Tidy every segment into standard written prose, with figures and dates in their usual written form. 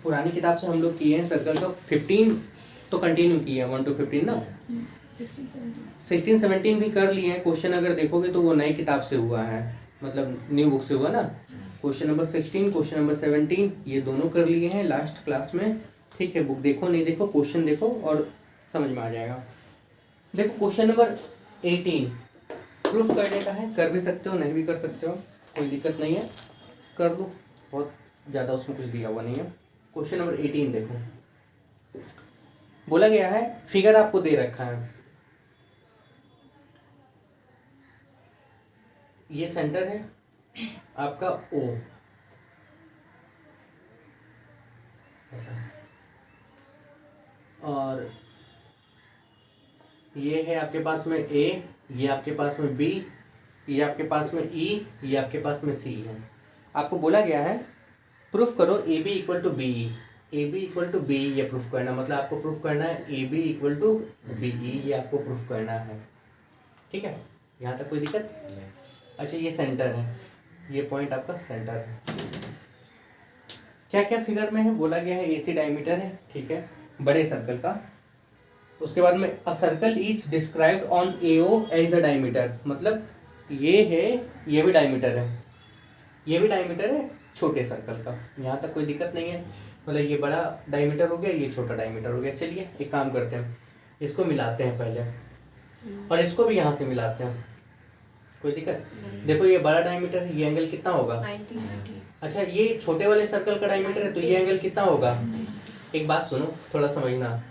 पुरानी किताब से हम लोग किए हैं सर्कल का 15 तो कंटिन्यू किए हैं 1 to 15 ना, 16-17 भी कर लिए हैं। क्वेश्चन अगर देखोगे तो वो नई किताब से हुआ है, मतलब न्यू बुक से हुआ ना। क्वेश्चन नंबर 16, क्वेश्चन नंबर 17 ये दोनों कर लिए हैं लास्ट क्लास में। ठीक है, बुक देखो नहीं देखो, क्वेश्चन देखो और समझ में आ जाएगा। देखो क्वेश्चन नंबर 18 प्रूफ करने का है, कर भी सकते हो नहीं भी कर सकते हो, कोई दिक्कत नहीं है, कर दो, बहुत ज़्यादा उसमें कुछ दिया हुआ नहीं है। क्वेश्चन नंबर 18 देखो, बोला गया है फिगर आपको दे रखा है, ये सेंटर है आपका O ऐसा, और ये है आपके पास में A, ये आपके पास में B, ये आपके पास में E, ये आपके पास में C है। आपको बोला गया है प्रूफ करो AB equal to BE, AB equal to BE ये प्रूफ करना, मतलब आपको प्रूफ करना है AB इक्वल टू BE, ये आपको प्रूफ करना है। ठीक है, यहाँ तक कोई दिक्कत? अच्छा ये सेंटर है, ये पॉइंट आपका सेंटर है। क्या क्या फिगर में है बोला गया है, AC डायमीटर है, ठीक है, बड़े सर्कल का। उसके बाद में a circle is described on AO as the diameter, मतलब ये है, ये भी डायमीटर है, ये भी डायमीटर है छोटे सर्कल का। यहाँ तक कोई दिक्कत नहीं है, मतलब ये बड़ा डायमीटर हो गया, ये छोटा डायमीटर हो गया। चलिए एक काम करते हैं, इसको मिलाते हैं पहले और इसको भी यहाँ से मिलाते हैं, कोई दिक्कत? देखो ये बड़ा डायमीटर है, ये एंगल कितना होगा 90। अच्छा ये छोटे वाले सर्कल का डायमीटर है, तो ये एंगल कितना होगा? एक बात सुनो, थोड़ा समझना,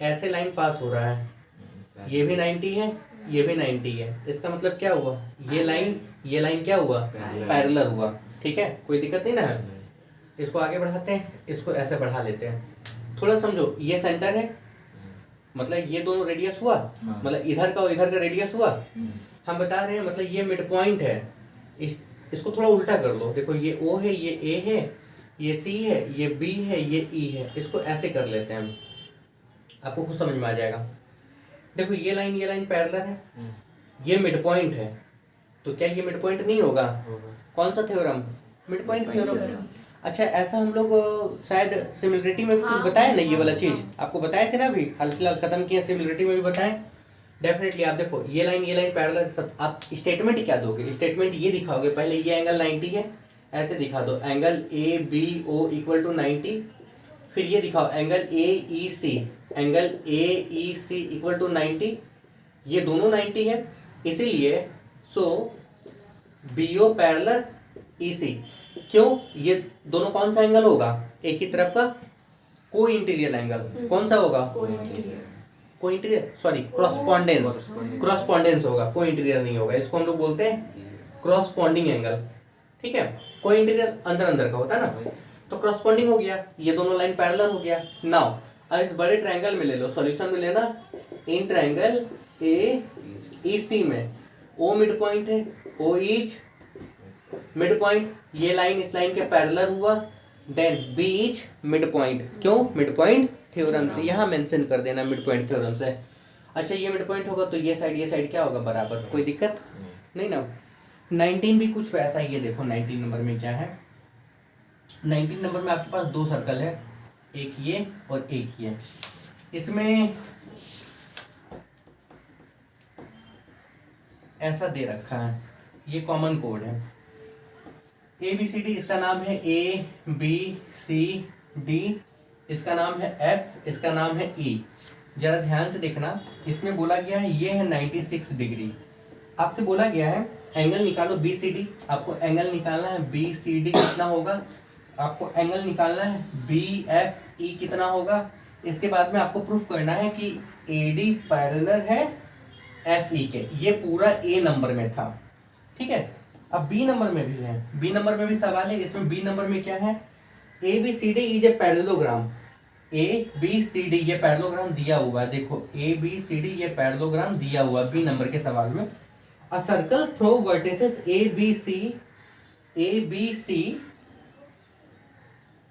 ऐसे लाइन पास हो रहा है, ये भी 90 है, ये भी 90 है, इसका मतलब क्या हुआ, ये लाइन क्या हुआ, पैरेलल हुआ। ठीक है, कोई दिक्कत नहीं ना है। इसको आगे बढ़ाते हैं, इसको ऐसे बढ़ा लेते हैं, थोड़ा समझो। ये सेंटर है, मतलब ये दोनों रेडियस हुआ, मतलब इधर का और इधर का रेडियस हुआ। हम बता रहे हैं मतलब ये मिड पॉइंट है, इसको थोड़ा उल्टा कर लो। देखो ये O है, ये A है, ये C है, ये B है, ये E है, इसको ऐसे कर लेते हैं हम, आपको कुछ समझ में आ जाएगा। देखो ये लाइन पैरेलल है, ये मिड पॉइंट है, तो क्या ये मिड पॉइंट नहीं होगा? कौन सा थ्योरम? Mid point theorem. अच्छा ऐसा हम लोग शायद सिमिलरिटी में भी कुछ बताया ना, ये वाला चीज आपको बताए थे ना, अभी हाल फिलहाल खत्म किया, सिमिलरिटी में भी बताएं। डेफिनेटली आप देखो ये लाइन पैरेलल, सब आप स्टेटमेंट क्या दोगे? स्टेटमेंट ये दिखाओगे, पहले ये एंगल 90 है, ऐसे दिखा दो एंगल ABO इक्वल टू 90, फिर ये दिखाओ angle AEC, angle AEC equal to 90, ये दोनों 90 है, इसीलिए सो BO पैरेलल EC। क्यों? ये दोनों कौन सा एंगल होगा? एक ही तरफ का को इंटीरियर एंगल। कौन सा होगा? को इंटीरियर, सॉरी क्रॉसपॉन्डेंस होगा, को इंटीरियर नहीं होगा। इसको हम लोग बोलते हैं क्रॉसपॉन्डिंग एंगल। ठीक है, को इंटीरियर अंदर अंदर का होता है ना, तो क्रॉसपॉन्डिंग हो गया, ये दोनों लाइन पैरेलल हो गया। नाउ अब इस बड़े ट्रायंगल में ले लो, सॉल्यूशन में लेना, इन ट्रायंगल AEC में O मिड पॉइंट है, O इज मिड पॉइंट, ये लाइन इस लाइन के पैरेलल हुआ, then B is mid point. क्यों? मिड पॉइंट थ्योरम से, यहाँ मेंशन कर देना मिड पॉइंट थ्योरम से। अच्छा ये मिड पॉइंट होगा तो ये साइड क्या होगा? बराबर। कोई दिक्कत नहीं ना। 19 भी कुछ वैसा ही है। देखो 19 नंबर में क्या है, 19 नंबर में आपके पास दो सर्कल है, एक ये और एक ये। इसमें ऐसा दे रखा है, ये कॉमन कोड है ABCD, इसका नाम है ABCD, इसका नाम है F, इसका नाम है E। जरा ध्यान से देखना, इसमें बोला गया है ये है 96 डिग्री। आपसे बोला गया है एंगल निकालो BCD, आपको एंगल निकालना है BCD कितना होगा, आपको एंगल निकालना है BFE कितना होगा। इसके बाद में आपको प्रूफ करना है कि AD पैरेलल है FE के। ये पूरा A नंबर में था, ठीक है। अब B नंबर में भी है, B नंबर में भी सवाल है। इसमें B नंबर में क्या है, ABCD is a parallelogram, ABCD ये पैरेललोग्राम दिया हुआ है। देखो ABCD ये पैरेललोग्राम दिया हुआ है B नंबर के सवाल में। A circle through vertices ABC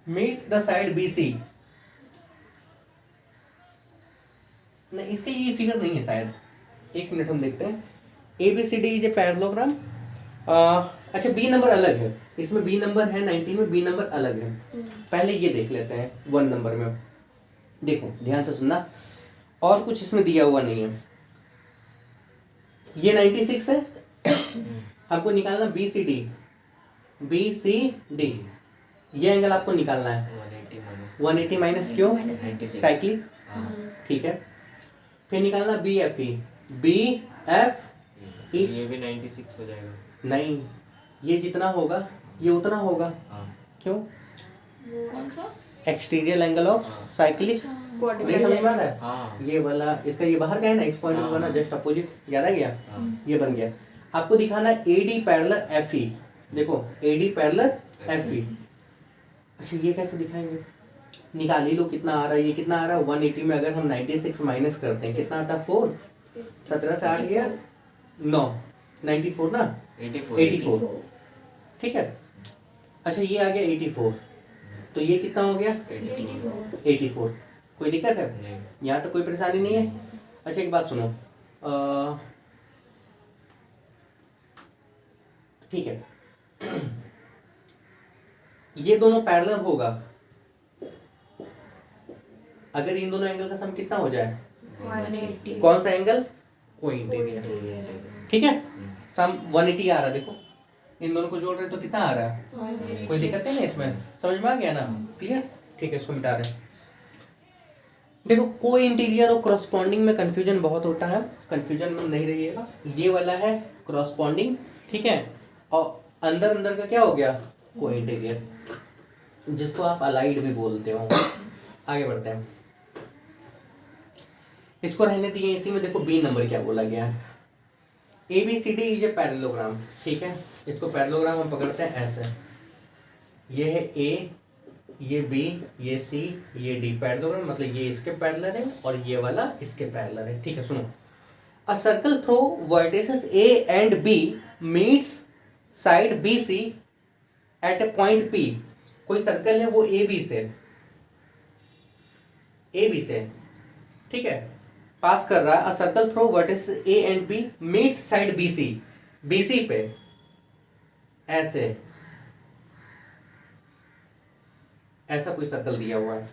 meets the side BC। नहीं, इसके लिए फिगर नहीं है शायद, एक मिनट हम देखते हैं। ABCD इज ए पैरेललोग्राम अच्छा बी नंबर अलग है, इसमें बी नंबर है 19 में, बी नंबर अलग है। पहले ये देख लेते हैं 1 नंबर में। देखो ध्यान से सुनना, और कुछ इसमें दिया हुआ नहीं है। ये 96 है, हमको निकालना B C D, B C D, ये एंगल आपको निकालना है 180 माइनस क्यों, साइक्लिक, ठीक है। फिर निकालना B F E, B F E, ये भी 96 हो जाएगा। नहीं, ये जितना होगा ये उतना होगा। क्यों, कौन सा? एक्सटीरियर एंगल ऑफ साइक्लिक, नहीं समझ में आ रहा है? हाँ। ये वाला इसका ये बाहर का है ना, इस पॉइंट पे बना जस्ट अपोजिट, याद आ गया? ये बन गया। आपको दिखाना A D parallel F E, देखो A D parallel F E. अच्छा ये कैसे दिखाएंगे, निकाल ही लो कितना आ रहा है, ये कितना आ रहा है 180 में अगर हम 96 माइनस करते हैं कितना आता है 4, 17 से 8 गया 9, 94 ना, 84, ठीक है। अच्छा ये आ गया 84, तो ये कितना हो गया 84। कोई दिक्कत है नहीं। यहाँ तक कोई परेशानी नहीं है? अच्छा एक बात सुनो, ठीक है, ये दोनों पैरेलल होगा अगर इन दोनों एंगल का सम कितना हो जाए, 180। कौन सा एंगल, कोइंटेरियर, ठीक है। सम 180 आ रहा है, देखो इन दोनों को जोड़ रहे तो कितना आ रहा है, कोई दिक्कत नहीं है इसमें, समझ में आ गया ना, क्लियर, ठीक है। इसको मिटा रहे हैं। देखो को इंटीरियर और क्रॉसपॉन्डिंग में कंफ्यूजन बहुत होता है, कंफ्यूजन में नहीं रहिएगा। ये वाला है क्रॉसपॉन्डिंग, ठीक है, और अंदर अंदर का क्या हो गया, को इंटीरियर, जिसको आप अलाइड भी बोलते हो। आगे बढ़ते हैं, इसको रहने दिए इसी में। देखो बी नंबर क्या बोला गया है, A B C D is a parallelogram, ठीक है। इसको पैरेललोग्राम हम पकड़ते हैं ऐसे, ये है ए, ये बी, ये सी, ये डी, पैरेललोग्राम मतलब ये इसके पैरेलल है और ये वाला इसके पैरेलल है, ठीक है। सुनो, a circle through vertices A and B meets side B C at a point P. कोई सर्कल है वो ए बी से, ठीक है, पास कर रहा है। A circle through vertices A and B meets side B C पे ऐसे, ऐसा कोई सर्कल दिया हुआ है।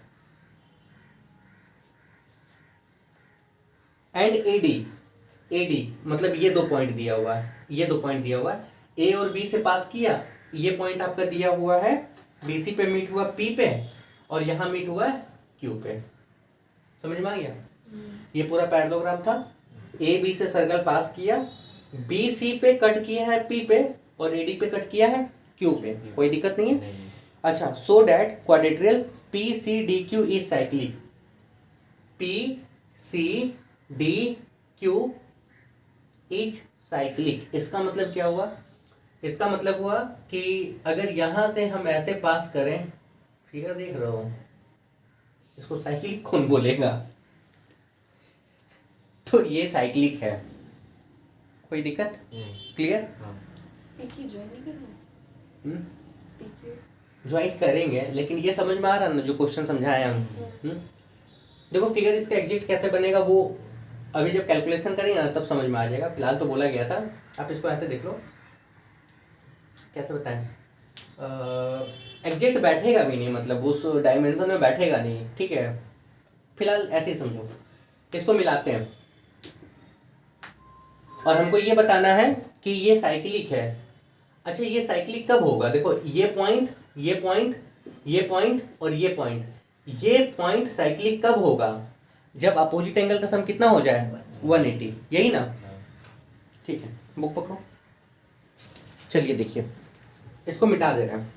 एंड एडी मतलब ये दो पॉइंट दिया हुआ है, ये दो पॉइंट दिया हुआ है, ए और बी से पास किया, ये पॉइंट आपका दिया हुआ है बीसी पे मीट हुआ पी पे, और यहां मीट हुआ है क्यू पे। समझ में आ गया? ये पूरा पैरेललोग्राम था, ए बी से सर्कल पास किया, बी सी पे कट किया है पी पे, और एडी पे कट किया है क्यू पे, कोई दिक्कत नहीं है। अच्छा, so that quadrilateral P C D Q is cyclic, P C D Q is cyclic. इसका मतलब क्या हुआ, इसका मतलब हुआ कि अगर यहां से हम ऐसे पास करें, फिगर देख रहे हो, इसको साइक्लिक कौन बोलेगा, तो ये साइक्लिक है, कोई दिक्कत, क्लियर? ज्वाइन करेंगे, लेकिन ये समझ में आ रहा है ना जो क्वेश्चन समझाए हम। देखो फिगर इसका एग्जिट कैसे बनेगा वो अभी जब कैलकुलेशन करेंगे ना तब समझ में आ जाएगा, फिलहाल तो बोला गया था। आप इसको ऐसे देख लो, कैसे बताएं, एग्जिट बैठेगा भी नहीं, मतलब उस डायमेंशन में बैठेगा नहीं, ठीक है। फिलहाल ऐसे ही समझो, इसको मिलाते हैं और हमको ये बताना है कि ये साइक्लिक है। अच्छा ये साइक्लिक कब होगा, देखो ये पॉइंट, ये पॉइंट, ये पॉइंट और ये पॉइंट, ये पॉइंट साइक्लिक कब होगा, जब अपोजिट एंगल का सम कितना हो जाए 180, यही ना, ठीक है। बुक पकड़ो, चलिए देखिए, इसको मिटा दे रहे हैं,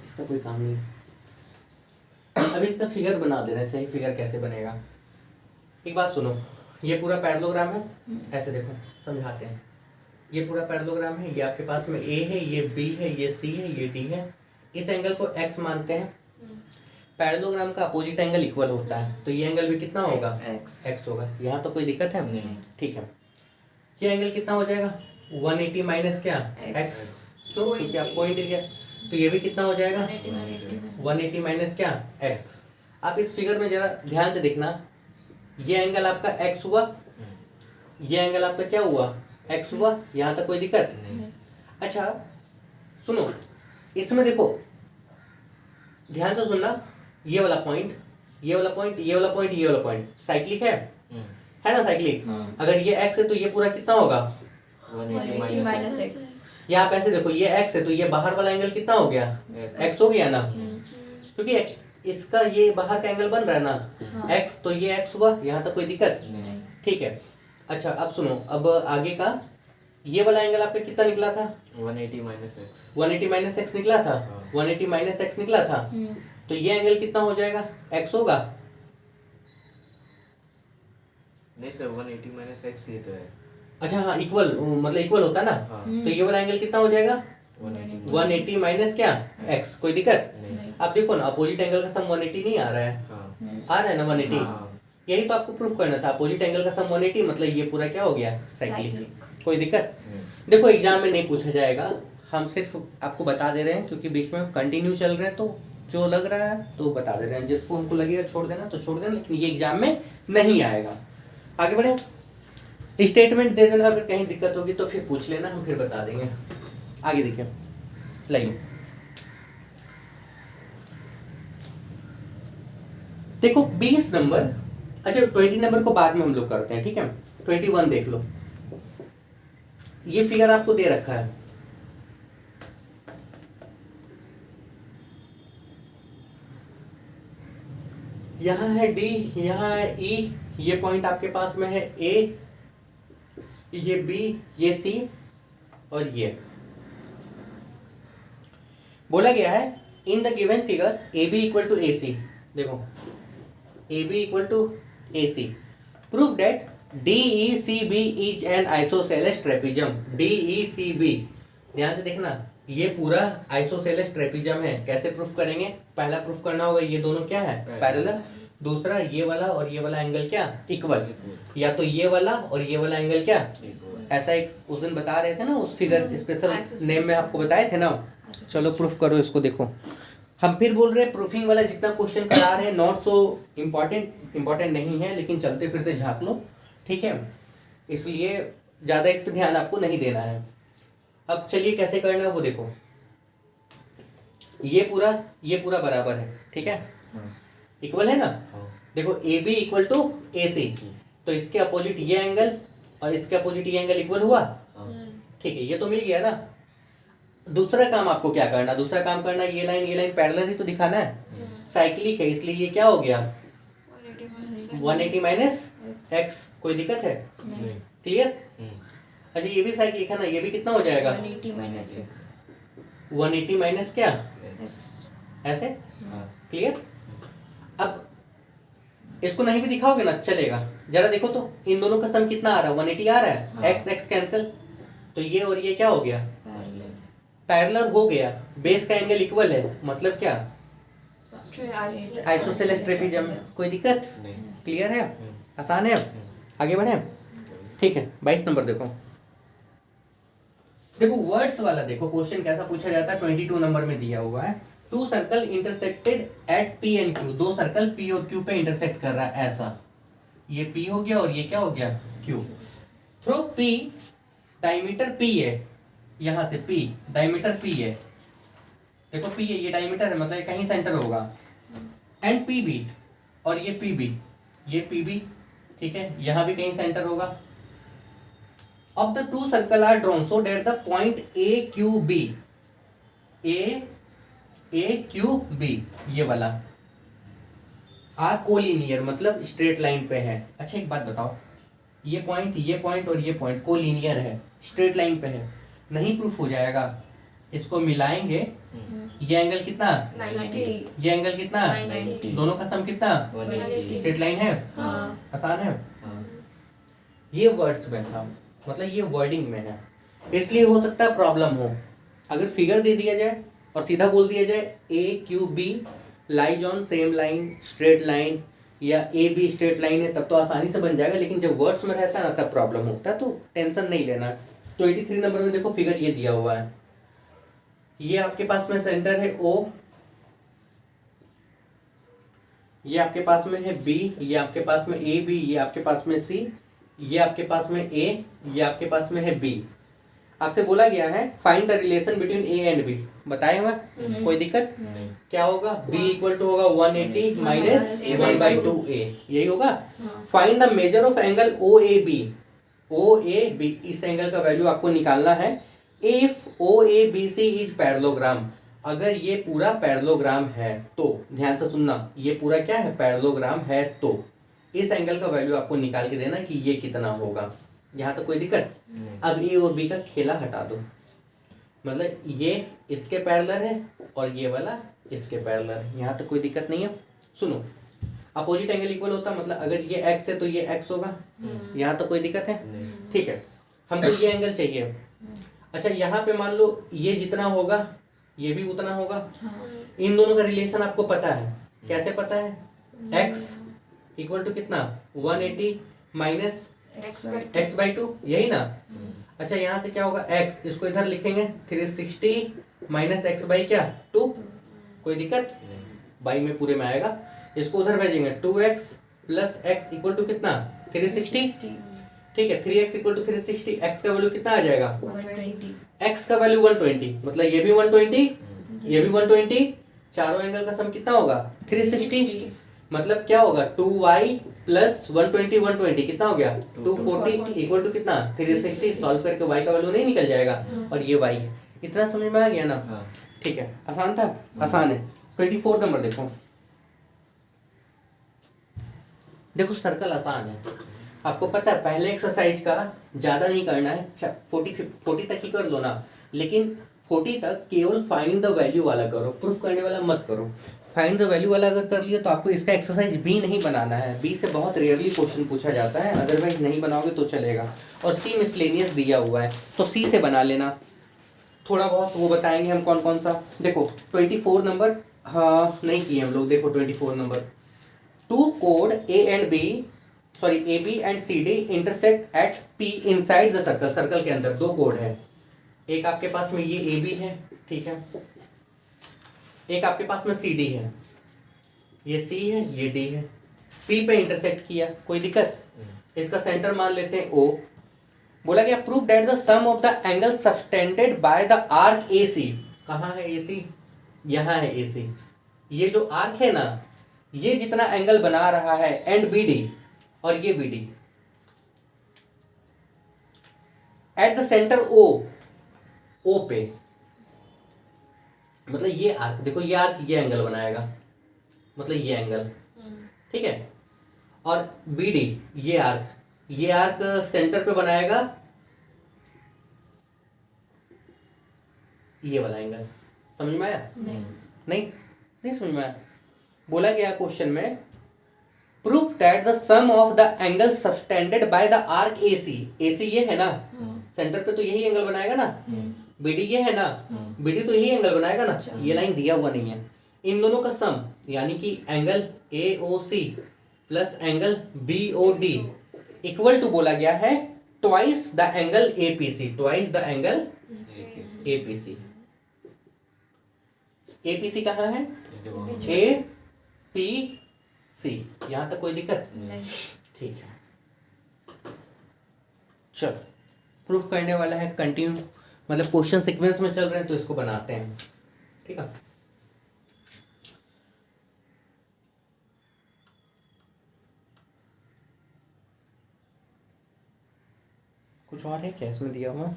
इसका कोई काम नहीं। अभी इसका फिगर बना दे रहे हैं, सही फिगर कैसे बनेगा। एक बात सुनो, ये पूरा पैरेललोग्राम है, ऐसे देखो समझाते हैं। ये पूरा पैरेललोग्राम है, ये आपके पास में ए है, ये बी है, ये सी है, ये डी है। इस एंगल को एक्स मानते हैं। पैरेललोग्राम का अपोजिट एंगल इक्वल होता है, तो ये एंगल भी कितना होगा, एक्स होगा। यहाँ तो कोई दिक्कत है नहीं, ठीक है। ये एंगल कितना हो जाएगा 180 माइनस क्या एक्स, क्यों, क्योंकि आप पॉइंट एरिया, तो ये भी कितना हो जाएगा 180 माइनस क्या एक्स। आप इस फिगर में जरा ध्यान से देखना, ये एंगल आपका एक्स हुआ, ये एंगल आपका क्या हुआ एक्स हुआ, यहाँ तक कोई दिक्कत? नहीं। अच्छा सुनो, इसमें देखो ध्यान से सुनना, ये वाला पॉइंट, ये वाला पॉइंट, ये वाला पॉइंट, ये वाला पॉइंट साइक्लिक है ना साइक्लिक? अगर ये एक्स है तो ये पूरा कितना होगा? 180 180 माइनस माइनस एक्स। एक्स। यहाँ पे ऐसे देखो, ये एक्स है तो ये बाहर वाला एंगल कितना हो गया? एक्स हो गया ना, क्योंकि इसका ये बाहर का एंगल बन रहा है ना एक्स, तो ये एक्स हुआ, यहाँ तक कोई दिक्कत? नहीं। ठीक है। अच्छा अब सुनो, अब आगे का ये वाला एंगल आपका कितना निकला था? 180 माइनस एक्स। 180 माइनस एक्स निकला था। हाँ। 180 माइनस एक्स निकला था, तो ये एंगल कितना हो जाएगा? एक्स होगा। नहीं सर, 180 माइनस एक्स ये तो है। अच्छा हाँ, इक्वल, मतलब इक्वल होता है ना, हाँ। तो ये वाला एंगल कितना हो जाएगा? 180 180 माइनस क्या? एक्स। कोई दिक्कत? नहीं। अब देखो ना, अपोजिट एंगल का सम 180 नहीं आ रहा है? हाँ। आ रहा है ना 180? हाँ। यही तो आपको प्रूफ करना था, अपोजिट एंगल का सम 180, मतलब ये पूरा क्या हो गया? साइक्लिक। साइक्लिक। कोई दिक्कत? नहीं। देखो एग्जाम में नहीं पूछा जाएगा, हम सिर्फ आपको बता दे रहे हैं, क्योंकि बीच में कंटिन्यू चल रहे हैं, तो जो लग रहा है तो बता दे रहे हैं, जिसको हमको लगेगा छोड़ देना तो छोड़ देना, लेकिन ये एग्जाम में नहीं आएगा। आगे बढ़े, स्टेटमेंट दे देना, अगर कहीं दिक्कत होगी तो फिर पूछ लेना, हम फिर बता देंगे। आगे देखिए, लाइए देखो 20 नंबर, अच्छा 20 नंबर को बाद में हम लोग करते हैं, ठीक है? 21 देख लो, ये फिगर आपको दे रखा है, यहाँ है डी, यहाँ है ई, ये पॉइंट आपके पास में है ए, ये बी, ये सी और ये। बोला गया है in the given figure A B equal to A C, देखो A B equal to A C, prove that D E C B is an isosceles trapezium. D E C B, ध्यान से देखना, ये पूरा आइसोसेलेस ट्रेपिजम है। कैसे proof करेंगे? पहला प्रूफ करना होगा ये दोनों क्या है? पैरेलल। दूसरा ये वाला और ये वाला एंगल क्या? इक्वल। या तो ये वाला और ये वाला एंगल क्या? ऐसा एक उस दिन बता रहे थे ना, उस फिगर स्पेशल नेम में आपको बताए थे ना। चलो प्रूफ करो इसको। देखो हम फिर बोल रहे हैं, प्रूफिंग वाला जितना क्वेश्चन करा रहे हैं नॉट सो इम्पोर्टेंट नहीं है, लेकिन चलते फिरते झाँक लो, ठीक है? इसलिए ज़्यादा इस पर ध्यान आपको नहीं देना है। अब चलिए कैसे करना है वो देखो, ये पूरा बराबर है, ठीक है? इक्वल है ना? देखो A B equal to A सी, तो इसके अपोजिट ये एंगल और इसके अपोजिट ये एंगल इक्वल हुआ, ठीक है? ये तो मिल गया ना। दूसरा काम आपको क्या करना? दूसरा काम करना, ये लाइन पैरेलल ही तो दिखाना है, साइक्लिक है, इसलिए ये क्या हो गया? 180 माइनस एक्स। कोई दिक्कत है? नहीं। क्लियर? अच्छा ये भी साइक्लिक है ना, ये भी कितना हो जाएगा? 180 माइनस एक्स। 180 माइनस क्या? एक्स। ऐसे। हाँ। क्लियर? अब इसको नहीं भी दिखाओगे ना चलेगा, जरा देखो तो इन दोनों का सम कितना आ रहा है? 180 आ रहा है। हाँ। एक्स एक्स कैंसिल, तो ये और ये क्या हो गया? पैरेलल। पैरेलल हो गया, बेस का एंगल इक्वल है, मतलब क्या? Isosceles trapezium. कोई दिक्कत? नहीं। क्लियर है? आसान है? आगे बढ़े, ठीक है? 22 नंबर देखो, वर्ड्स वाला देखो क्वेश्चन कैसा पूछा जाता है। 22 नंबर में दिया हुआ है, two circle intersected at P and Q. दो सर्कल पी और क्यू पे इंटरसेक्ट कर रहा है, ऐसा। ये पी हो गया और ये क्या हो गया? Q. Through P, diameter P है, यहां से पी डायमीटर पी है, देखो पी है, ये डायमीटर है, मतलब कहीं सेंटर होगा। एंड पी बी, और ये पी बी, ये पी बी, ठीक है? यहां भी कहीं सेंटर होगा। Of the two circle are drawn so that the point A Q B, A Q B, ये वाला आर कोलिनियर, मतलब स्ट्रेट लाइन पे है। अच्छा एक बात बताओ, ये पॉइंट और ये पॉइंट कोलिनियर है, स्ट्रेट लाइन पे है, नहीं प्रूफ हो जाएगा। इसको मिलाएंगे, ये एंगल कितना? 90। ये एंगल कितना? 90। दोनों का सम कितना? 180। स्ट्रेट लाइन है। हाँ। आसान है? हाँ। ये वर्ड्स में था, मतलब ये वर्डिंग में है, इसलिए हो सकता है प्रॉब्लम हो। अगर फिगर दे दिया जाए और सीधा बोल दिया जाए A Q B lies on same line straight line, या ए बी स्ट्रेट लाइन है, तब तो आसानी से बन जाएगा, लेकिन जब वर्ड्स में रहता है ना तब प्रॉब्लम होता है, तो टेंशन नहीं लेना। 23 नंबर में देखो फिगर ये दिया हुआ है, ये आपके पास में सेंटर है ओ, ये आपके पास में है बी, ये आपके पास में ए बी, ये आपके पास में सी, ये आपके पास में ए, ये आपके पास में है बी। आपसे बोला गया है find the relation between A and B. बताए हुआ कोई दिक्कत? नहीं। क्या होगा? b इक्वल टू होगा 180 minus A one by two A, यही होगा। Find the measure of angle O A B. O A B, इस एंगल का वैल्यू आपको निकालना है। If O A B C is parallelogram, अगर ये पूरा पैरेललोग्राम है तो, ध्यान से सुनना, ये पूरा क्या है? पैरेललोग्राम है तो इस एंगल का वैल्यू आपको निकाल के देना कि ये कितना होगा। यहाँ तो कोई दिक्कत? नहीं। अब ए और बी का खेला हटा दो, मतलब ये इसके पैरेलल है और ये वाला इसके पैरेलल है, यहाँ तो कोई दिक्कत नहीं है। सुनो, अपोजिट एंगल इक्वल होता मतलब अगर ये x है तो ये x होगा, यहाँ तो कोई दिक्कत है? नहीं। ठीक है, हमको ये एंगल चाहिए। अच्छा, यहाँ पे मान लो ये जितना होगा ये भी उतना होगा। इन दोनों का रिलेशन आपको पता है, कैसे पता है? x इक्वल टू कितना? 180 माइनस x/2 x/2, यही ना? अच्छा, यहाँ से क्या होगा? x, इसको इधर लिखेंगे 360 माइनस एक्स बाई क्या? 2। कोई दिक्कत? नहीं। बाई में पूरे में आएगा, इसको उधर भेजेंगे 2x plus x equal to कितना? 360। ठीक है, 3x इक्वल टू 360, x का वैल्यू कितना आ जाएगा? 120 x का वैल्यू 120, मतलब ये भी 120, ये भी 120, चारों एंगल का सम कितना होगा? 360। मतलब क्या होगा? 2y प्लस 120 120 कितना हो गया? 240 इक्वल टू कितना? 360। सॉल्व करके y का वैल्यू नहीं निकल जाएगा, और ये y है। इतना समझ में आ गया ना? हाँ। ठीक है, आसान था? आसान है। 24 नंबर देखो, देखो सर्कल आसान है, आपको पता है पहले एक्सरसाइज का ज़्यादा नहीं करना है, 40 तक ही कर लो ना, लेकिन 40 तक केवल फाइंड द वैल्यू वाला करो, प्रूफ करने वाला मत करो। फाइंड द वैल्यू वाला अगर कर लिया तो आपको इसका एक्सरसाइज बी नहीं बनाना है, बी से बहुत रेयरली क्वेश्चन पूछा जाता है, अदरवाइज नहीं बनाओगे तो चलेगा। और सी मिसलेनियस दिया हुआ है तो सी से बना लेना, थोड़ा बहुत वो बताएंगे हम कौन कौन सा। देखो 24 नंबर, हाँ नहीं किए हम लोग। देखो 24 नंबर, टू कोड A and B, sorry A B and C D intersect at P inside the circle. Circle के अंदर दो कोड है, एक आपके पास में ये ए बी है, ठीक है, एक आपके पास में सी डी है, ये सी है, ये डी है, पी पे इंटरसेक्ट किया, कोई दिक्कत? इसका सेंटर मान लेते हैं ओ। बोला गया prove that the sum of the angle subtended by the arc A C. कहाँ है ए सी? यहाँ है ए सी। ये जो आर्क है ना, ये जितना एंगल बना रहा है एंड बी डी, और ये B D at the centre O, O पे, मतलब ये आर्क, देखो ये आर्क ये एंगल बनाएगा, मतलब ये एंगल, ठीक है, और बी डी ये आर्क सेंटर पे बनाएगा ये वाला एंगल। समझ में आया? नहीं समझ में आया। बोला गया क्वेश्चन में proof that the sum of the angle subtended by the arc A C. A C ये है ना, सेंटर पे तो यही एंगल बनाएगा ना, बीडी ये है ना, बीडी तो यही एंगल बनाएगा ना, ये लाइन दिया हुआ नहीं है। इन दोनों का सम यानी कि angle A O C plus angle B O D equal to बोला गया है twice the angle A P C, twice the angle A P C. ए पी सी कहाँ है? A P C. यहां तक कोई दिक्कत? ठीक है, चलो प्रूफ करने वाला है, कंटिन्यू मतलब क्वेश्चन सीक्वेंस में चल रहे हैं तो इसको बनाते हैं, ठीक है। कुछ और है क्या इसमें दिया हुआ?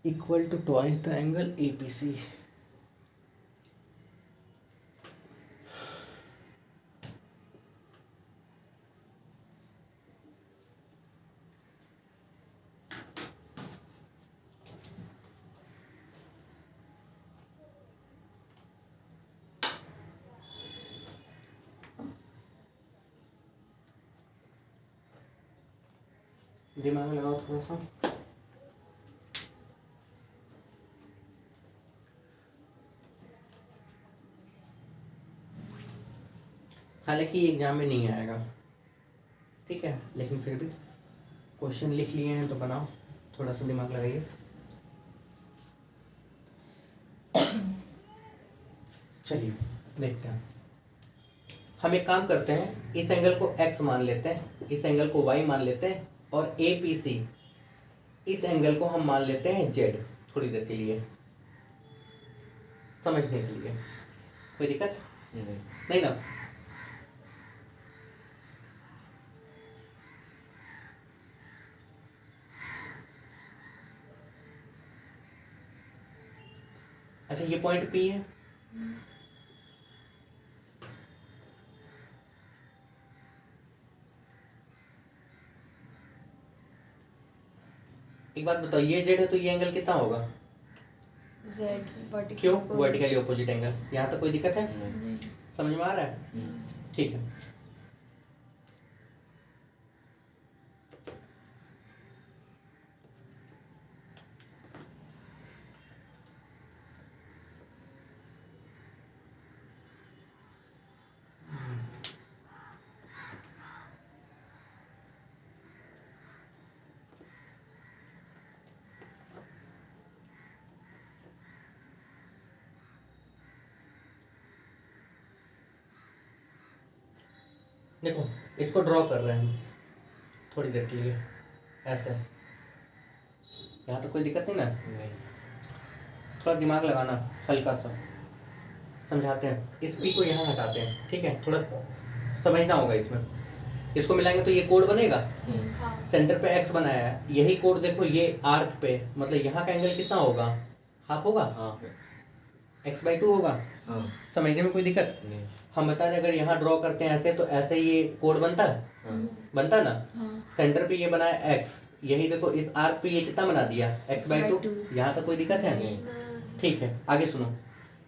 Equal to twice the angle A P C. दिमाग लगाओ थोड़ा सा। हालांकि एग्जाम में नहीं आएगा, ठीक है, लेकिन फिर भी क्वेश्चन लिख लिए हैं तो बनाओ, थोड़ा सा दिमाग लगाइए। चलिए देखते हैं। हम एक काम करते हैं, इस एंगल को x मान लेते हैं, इस एंगल को y मान लेते हैं, और APC इस एंगल को हम मान लेते हैं z, थोड़ी देर के लिए समझने के लिए। कोई दिक्कत नहीं ना? अच्छा, ये पॉइंट P है, एक बात बताओ, ये z है तो ये एंगल कितना होगा? Z वर्टिकल क्यों? Vertically opposite angle. यहाँ तक कोई दिक्कत है? नहीं। समझ में आ रहा है? ठीक है। देखो, इसको ड्रॉ कर रहे हैं हम थोड़ी देर के लिए ऐसे। यहाँ तो कोई दिक्कत नहीं ना? नहीं। थोड़ा दिमाग लगाना, हल्का सा समझाते हैं। इस पी को यहाँ हटाते हैं, ठीक है? थोड़ा समझना होगा इसमें। इसको मिलाएंगे तो ये कोड बनेगा। हाँ। सेंटर पे एक्स बनाया है, यही कोड देखो ये आर्क पे, मतलब यहाँ का एंगल कितना होगा? हाफ होगा, हाँ x/2 होगा। हाँ समझने में कोई दिक्कत? नहीं। हम बता रहे अगर यहाँ ड्रॉ करते हैं ऐसे, तो ऐसे ये कोड बनता है, बनता ना? हाँ। सेंटर पे ये बनाया x, यही देखो इस आर्क पे ये कितना बना दिया? x/2। यहाँ तक कोई दिक्कत है? नहीं। ठीक है, आगे सुनो।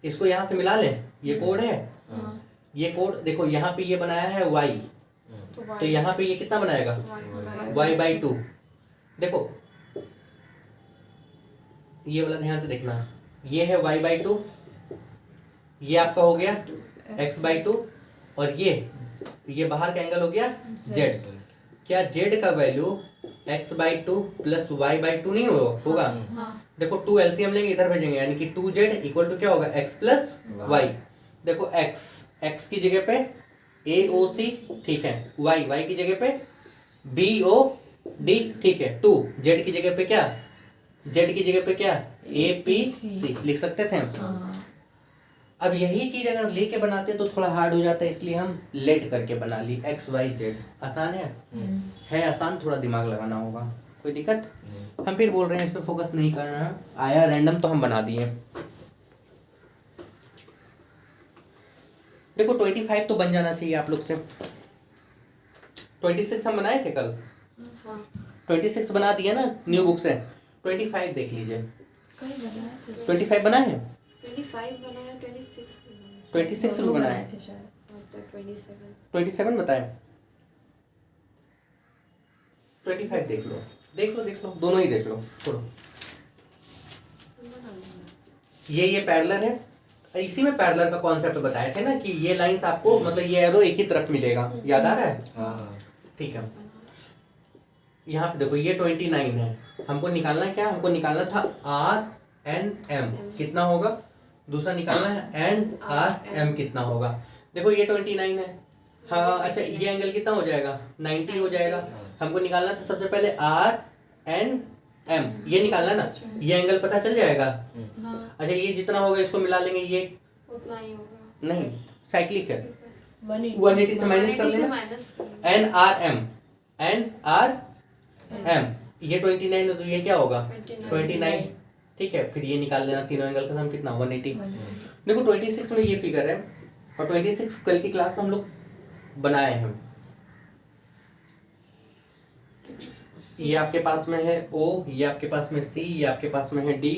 इसको यहाँ से मिला लें, ये कोड है, हाँ। ये कोड देखो यहाँ पे ये बनाया है y, तो यहाँ पे ये कितना बनाएगा? y/2। देखो ये वाला ध्यान से देखना, ये है y/2, ये आपका हो गया x/2, और ये बाहर का एंगल हो गया z। क्या z का वैल्यू x/2 प्लस y/2 नहीं होगा? हाँ। देखो 2 एलसीएम लेंगे, इधर भेजेंगे, यानी कि 2z इक्वल टू क्या होगा? x plus y। देखो x की जगह पे AOC, ठीक है, y की जगह पे BOD, ठीक है, 2 z की जगह पे क्या? z की जगह पे क्या? APC लिख सकते थे हम। हाँ। अब यही चीज अगर लेके बनाते तो थोड़ा हार्ड हो जाता है, इसलिए हम लेट करके बना ली x y z। आसान है आसान, थोड़ा दिमाग लगाना होगा। कोई दिक्कत? हम फिर बोल रहे हैं इस पे फोकस नहीं करना है, आया रैंडम तो हम बना दिए। देखो 25 तो बन जाना चाहिए आप लोग से। 26 हम बनाए थे कल, 26 बना दिया ना न्यू बुक से। 25 देख लीजिए, कहीं बनाया था? 25 बनाए हैं? 25 बनाया, 26 26 भी बनाए थे शायद, मतलब 27। 27 बताए। 25 देख लो, दोनों ही देख लो। छोड़ो, ये पैरेलल है, इसी में पैरेलल का कॉन्सेप्ट बताए थे ना कि ये लाइंस आपको, मतलब ये एरो एक ही तरफ मिलेगा, याद आ रहा है? हाँ। ठीक है। यहाँ पे देखो ये 29 है, हमको निकालना क्या? हमको निकालना था RNM कितना होगा, दूसरा निकालना है NRM कितना होगा। देखो ये 29 है, हाँ अच्छा, ये एंगल कितना हो जाएगा? 90 हो जाएगा। हमको निकालना था सबसे पहले RNM, ये निकालना ना, ये एंगल पता चल जाएगा। हाँ। अच्छा, ये जितना होगा इसको मिला लेंगे, ये उतना ही होगा। नहीं, साइक्लिक है, 180 से माइनस कर लेना। NRM, ये 29 है तो ये क्या होगा? 29। ठीक है, फिर ये निकाल लेना, तीनों एंगल का सम कितना? 180। देखो 26 में ये फिगर है, और 26 कल की क्लास में हम लोग बनाए हैं। ये आपके पास में है O, ये आपके पास में C, ये आपके पास में है D,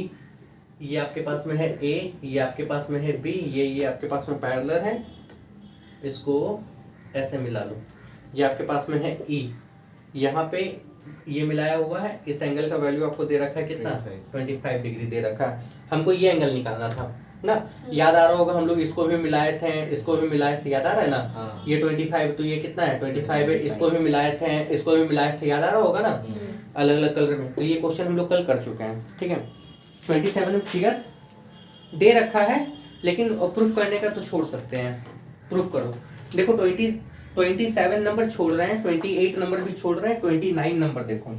ये आपके पास में है A, ये आपके पास में है B, ये आपके पास में पैरेलल है, इसको ऐसे मिला लो। ये आपके पास में है E, यहाँ पे ये मिलाया हुआ है, इस एंगल का वैल्यू आपको दे रखा है कितना? 25 डिग्री दे रखा है। हमको ये एंगल निकालना था ना, याद आ रहा होगा, हम लोग इसको भी मिलाए थे, इसको भी मिलाए थे, याद आ रहा है ना? हाँ। ये 25 तो ये कितना है? 25 है, इसको भी मिलाए थे, इसको भी मिलाए थे, याद आ रहा होगा ना, अलग अलग कलर में। तो ये क्वेश्चन हम लोग कल कर चुके हैं, ठीक है। 27 में फिगर दे रखा है, लेकिन प्रूफ करने का तो छोड़ सकते हैं, प्रूफ करो। देखो 27 नंबर छोड़ रहे हैं, 28 नंबर भी छोड़ रहे हैं, 29 नंबर देखो,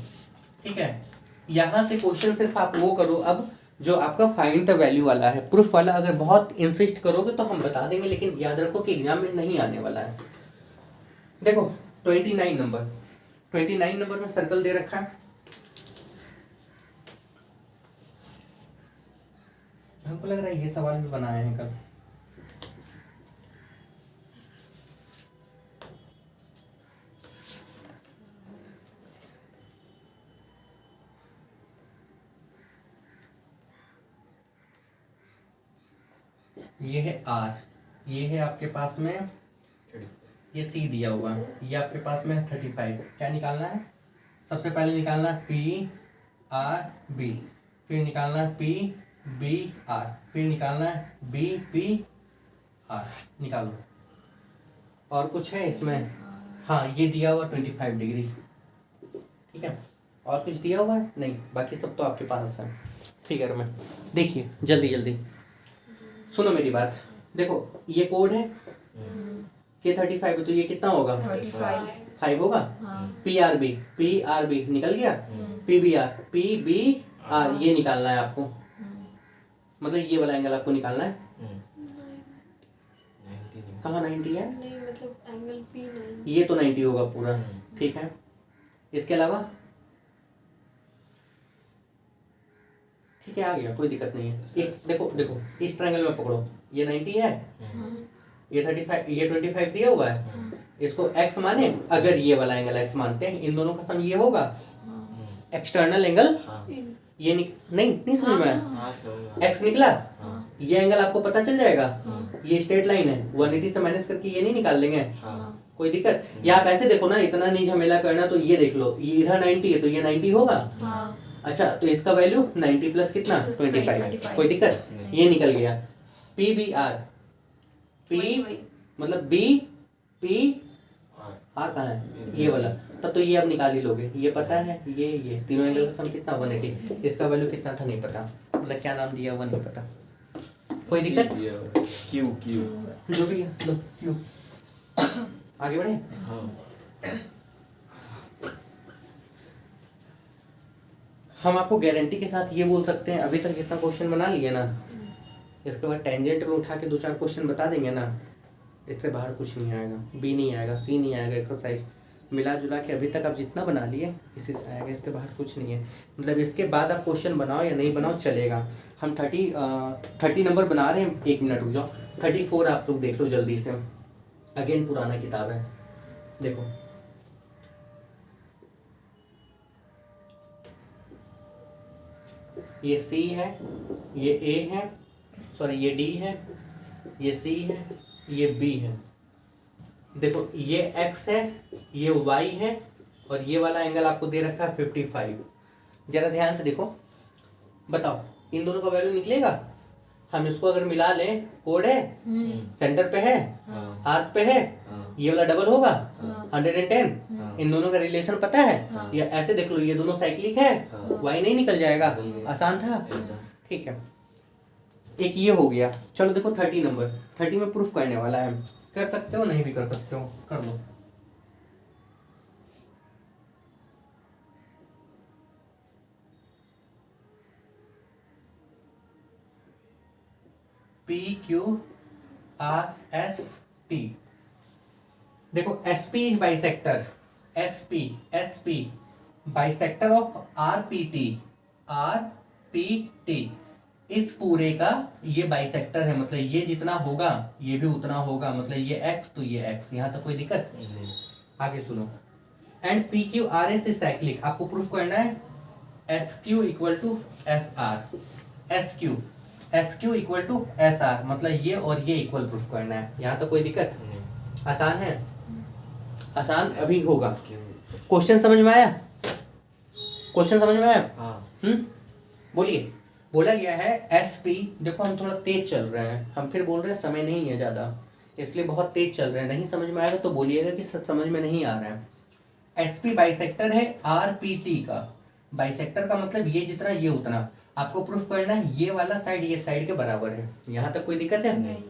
ठीक है। यहाँ से क्वेश्चन सिर्फ आप वो करो अब जो आपका फाइंड द वैल्यू वाला है। प्रूफ वाला अगर बहुत इंसिस्ट करोगे तो हम बता देंगे, लेकिन याद रखो कि एग्जाम में नहीं आने वाला है। देखो 29 नंबर में सर्कल दे रखा है, हमको लग रहा है ये सवाल भी बनाए हैं कल। ये है R, ये है आपके पास में, ये C दिया हुआ है, ये आपके पास में 35। क्या निकालना है? सबसे पहले निकालना है PRB, फिर निकालना है PBR, फिर निकालना है BPR। निकालो। और कुछ है इसमें? हाँ, ये दिया हुआ 25 डिग्री, ठीक है। और कुछ दिया हुआ है? नहीं, बाकी सब तो आपके पास है। ठीक है रमेश, देखिए जल्दी जल्दी सुनो मेरी बात। देखो ये कोड है के 35 है, तो ये कितना होगा? 5 होगा। PRB निकल गया। PBR ये निकालना है आपको, मतलब ये वाला एंगल आपको निकालना है। कहाँ 90 है? नहीं मतलब एंगल P नहीं, ये तो 90 होगा पूरा, ठीक है। इसके अलावा ठीक है, आ गया, कोई दिक्कत नहीं है। देखो देखो इस ट्रायंगल में पकड़ो, ये 90 है, ये 35, ये 25 दिया हुआ है। इसको x माने, अगर ये वाला एंगल x मानते हैं, इन दोनों का सम ये होगा एक्सटर्नल एंगल। ये नहीं समझ में आया? x निकला, ये एंगल आपको पता चल जाएगा। ये स्ट्रेट लाइन है, 180 से माइनस करके ये नहीं निकाल लेंगे, कोई दिक्कत? या आप ऐसे देखो ना, इतना नहीं झमेला करना, तो ये देख लो, ये इधर 90 है तो ये 90 होगा। अच्छा, तो इसका वैल्यू 90 प्लस कितना? 25, कोई दिक्कत? ये निकल गया। PBR, P मतलब BPR कहाँ है? ये वाला। तब तो ये आप निकाल ही लोगे, ये पता है, ये तीनों एंगल का सम कितना? 180। इसका वैल्यू कितना था नहीं पता, मतलब क्या नाम दिया हुआ नहीं पता, कोई दिक्कत? Q जो भी है, लो क्यों आगे बढ़े। हम आपको गारंटी के साथ ये बोल सकते हैं, अभी तक जितना क्वेश्चन बना लिए ना, इसके बाद टेंजेंट में उठा के 2-4 क्वेश्चन बता देंगे ना, इससे बाहर कुछ नहीं आएगा। B नहीं आएगा, C नहीं आएगा, एक्सरसाइज मिला जुला के अभी तक आप जितना बना लिए इसी से आएगा, इसके बाहर कुछ नहीं है। मतलब इसके बाद आप क्वेश्चन बनाओ या नहीं बनाओ चलेगा। हम 30 नंबर बना रहे हैं, 1 मिनट रुक जाओ। 34 आप लोग देख लो जल्दी से, अगेन पुराना किताब है, देखो ये C है, ये A है, सॉरी ये D है, ये C है, ये B है। देखो ये X है, ये Y है, और ये वाला एंगल आपको दे रखा है 55। जरा ध्यान से देखो, बताओ इन दोनों का वैल्यू निकलेगा? हम इसको अगर मिला लें, कोड है, सेंटर पे है, आर्क पे है, ये वाला डबल होगा 110। इन दोनों का रिलेशन पता है? या ऐसे देख लो, ये दोनों साइक्लिक है, y नहीं निकल जाएगा, आसान था, ठीक है। एक ये हो गया। चलो देखो 30 नंबर, 30 में प्रूफ करने वाला है, कर सकते हो, नहीं भी कर सकते हो, कर लो। PQRST। देखो SP is bisector, SP bisector of RPT। इस पूरे का ये बाइसेक्टर है, मतलब ये जितना होगा ये भी उतना होगा, मतलब ये x तो ये x। यहाँ तक कोई दिक्कत? आगे सुनो। एंड PQRS इज साइक्लिक, आपको प्रूफ करना है SQ equal to SR, SQ equal to SR, मतलब ये और ये इक्वल प्रूफ करना है। यहाँ तो कोई दिक्कत? आसान है, आसान अभी होगा। क्वेश्चन समझ में आया? क्वेश्चन समझ में आया? बोलिए। बोला गया है SP, देखो हम थोड़ा तेज चल रहे हैं, हम फिर बोल रहे हैं समय नहीं है ज़्यादा, इसलिए बहुत तेज चल रहे हैं। नहीं समझ में आएगा तो बोलिएगा कि समझ में नहीं आ रहा है। SP बाइसेक्टर है RPT का, बाइसेक्टर का मतलब ये जितना ये उतना। आपको प्रूफ करना है ये वाला साइड ये साइड के बराबर है। यहाँ तक कोई दिक्कत है? नहीं।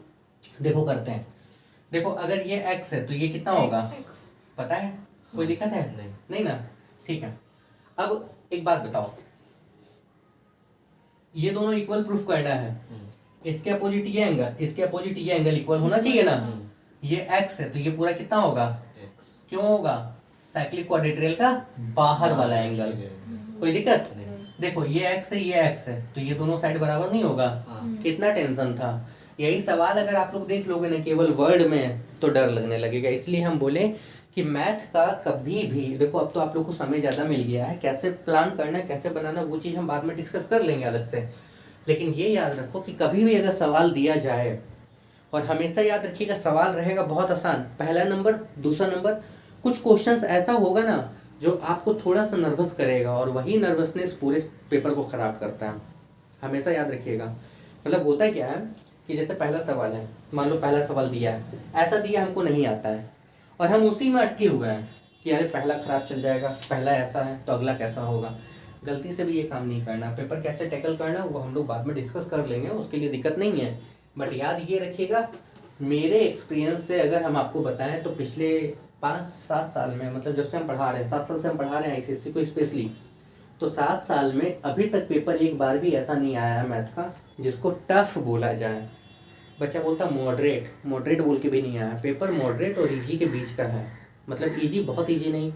देखो करते हैं, देखो अगर ये x है तो ये कितना होगा X. पता है, कोई दिक्कत है? नहीं। नहीं ना, ठीक है। अब एक बात बताओ, ये दोनों इक्वल प्रूफ करना है, इसके अपोजिट ये एंगल, इसके अपोजिट ये एंगल इक्वल होना चाहिए ना। ये x है तो ये पूरा कितना होगा, X. क्यों होगा, साइक्लिक क्वाड्रेट्रियल का बाहर वाला एंगल। कोई दिक्कत? नहीं। देखो ये x है ये x है तो ये दोनों साइड बराबर नहीं होगा। हाँ। कितना टेंशन था। यही सवाल अगर आप लोग देख लोगे ना केवल वर्ड में तो डर लगने लगेगा। इसलिए हम बोले कि मैथ का कभी भी, देखो अब तो आप लोग को समय ज़्यादा मिल गया है, कैसे प्लान करना कैसे बनाना वो चीज़ हम बाद में डिस्कस कर लेंगे अलग से। लेकिन ये याद रखो कि कभी भी अगर सवाल दिया जाए, और हमेशा याद रखिएगा सवाल रहेगा बहुत आसान, पहला नंबर दूसरा नंबर, कुछ क्वेश्चंस ऐसा होगा ना जो आपको थोड़ा सा नर्वस करेगा और वही नर्वसनेस पूरे पेपर को ख़राब करता है। हमेशा याद रखिएगा। मतलब होता क्या है कि जैसे पहला सवाल है, मान लो पहला सवाल दिया है, ऐसा दिया हमको नहीं आता है और हम उसी में अटके हुए हैं कि अरे पहला ख़राब चल जाएगा, पहला ऐसा है तो अगला कैसा होगा। गलती से भी ये काम नहीं करना। पेपर कैसे टैकल करना वो हम लोग बाद में डिस्कस कर लेंगे, उसके लिए दिक्कत नहीं है। बट याद ये रखिएगा, मेरे एक्सपीरियंस से अगर हम आपको बताएं तो पिछले 5-7 साल में, मतलब जब से हम पढ़ा रहे हैं 7 साल से हम पढ़ा रहे हैं ICSE को स्पेशली, तो 7 साल में अभी तक पेपर एक बार भी ऐसा नहीं आया है मैथ का जिसको टफ बोला जाए। बच्चा बोलता मॉडरेट, मॉडरेट बोल के भी नहीं आया। पेपर मॉडरेट और इजी के बीच का है। मतलब इजी बहुत इजी नहीं,